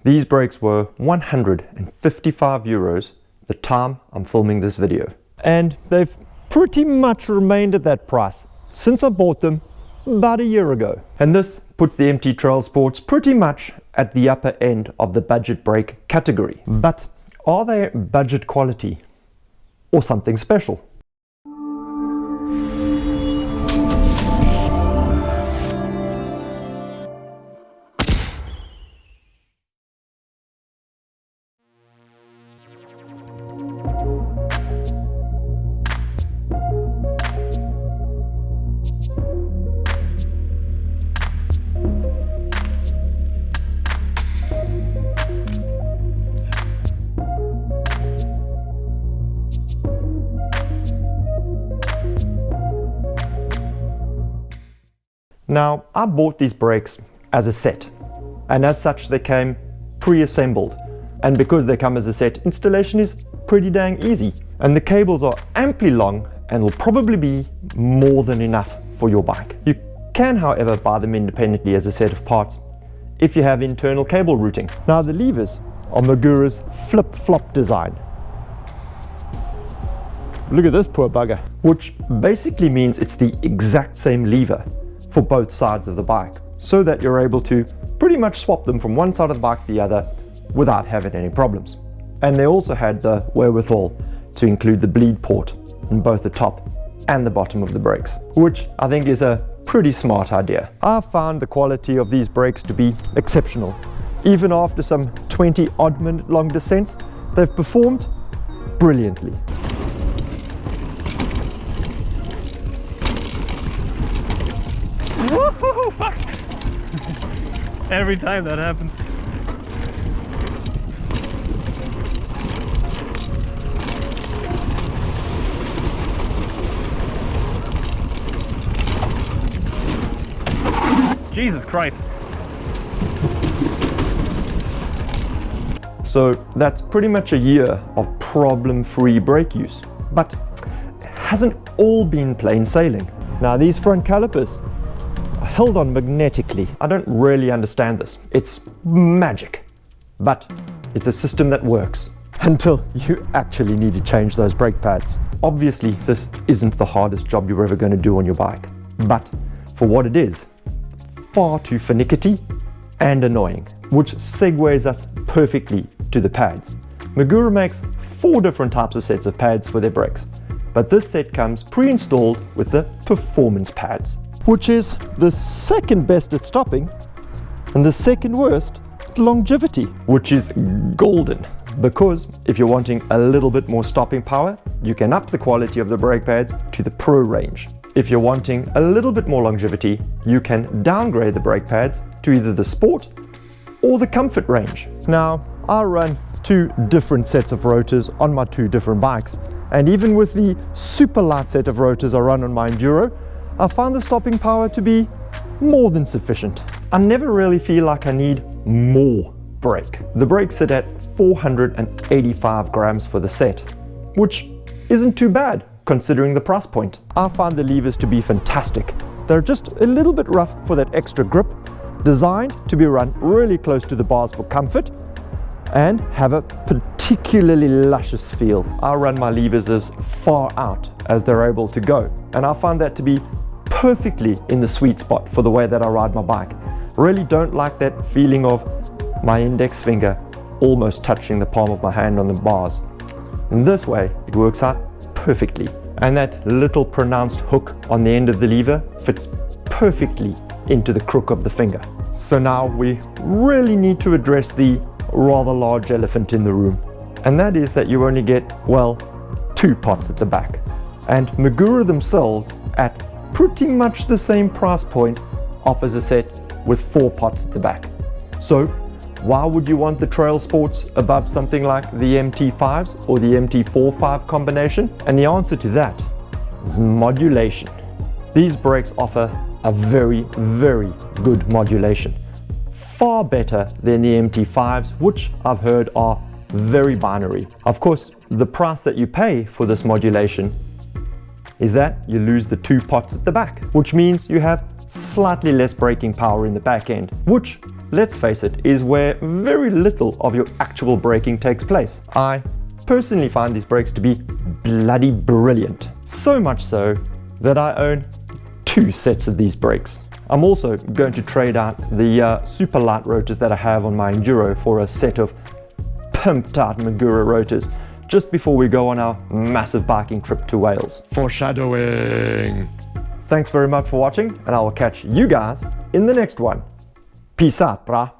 These brakes were 155 euros the time I'm filming this video. And they've pretty much remained at that price since I bought them about a year ago. And this puts the MT Trail Sports pretty much at the upper end of the budget brake category. But are they budget quality or something special? Now, I bought these brakes as a set, and as such they came pre-assembled, and because they come as a set, installation is pretty dang easy, and the cables are amply long and will probably be more than enough for your bike. You can, however, buy them independently as a set of parts if you have internal cable routing. Now, the levers are Magura's flip-flop design. Look at this poor bugger, which basically means it's the exact same lever for both sides of the bike, so that you're able to pretty much swap them from one side of the bike to the other without having any problems. And they also had the wherewithal to include the bleed port in both the top and the bottom of the brakes, which I think is a pretty smart idea. I found the quality of these brakes to be exceptional. Even after some 20 odd minute long descents, they've performed brilliantly. Woohoo! Fuck! Every time that happens. Jesus Christ. So that's pretty much a year of problem-free brake use, but it hasn't all been plain sailing. Now, these front calipers are held on magnetically. I don't really understand this. It's magic, but it's a system that works until you actually need to change those brake pads. Obviously, this isn't the hardest job you're ever going to do on your bike, but for what it is, far too finicky and annoying, which segues us perfectly to the pads. Magura makes 4 different types of sets of pads for their brakes, but this set comes pre-installed with the performance pads, which is the second best at stopping and the second worst at longevity, which is golden, because if you're wanting a little bit more stopping power, you can up the quality of the brake pads to the Pro range. If you're wanting a little bit more longevity, you can downgrade the brake pads to either the Sport or the Comfort range. Now, I run 2 different sets of rotors on my 2 different bikes, and even with the super light set of rotors I run on my Enduro, I found the stopping power to be more than sufficient. I never really feel like I need more brake. The brakes sit at 485 grams for the set, which isn't too bad considering the price point. I find the levers to be fantastic. They're just a little bit rough for that extra grip, designed to be run really close to the bars for comfort, and have a particularly luscious feel. I run my levers as far out as they're able to go, and I find that to be perfectly in the sweet spot for the way that I ride my bike. Really don't like that feeling of my index finger almost touching the palm of my hand on the bars. In this way, it works out perfectly, and that little pronounced hook on the end of the lever fits perfectly into the crook of the finger. So now we really need to address the rather large elephant in the room, and that is that you only get, well, 2 pots at the back, and Magura themselves at pretty much the same price point offers a set with 4 pots at the back. So why would you want the Trail Sports above something like the MT5s or the MT4-5 combination? And the answer to that is modulation. These brakes offer a very, very good modulation. Far better than the MT5s, which I've heard are very binary. Of course, the price that you pay for this modulation is that you lose the 2 pots at the back, which means you have slightly less braking power in the back end, which let's face it, is where very little of your actual braking takes place. I personally find these brakes to be bloody brilliant. So much so that I own 2 sets of these brakes. I'm also going to trade out the super light rotors that I have on my Enduro for a set of pimped out Magura rotors just before we go on our massive biking trip to Wales. Foreshadowing! Thanks very much for watching, and I will catch you guys in the next one. Peace out, brah.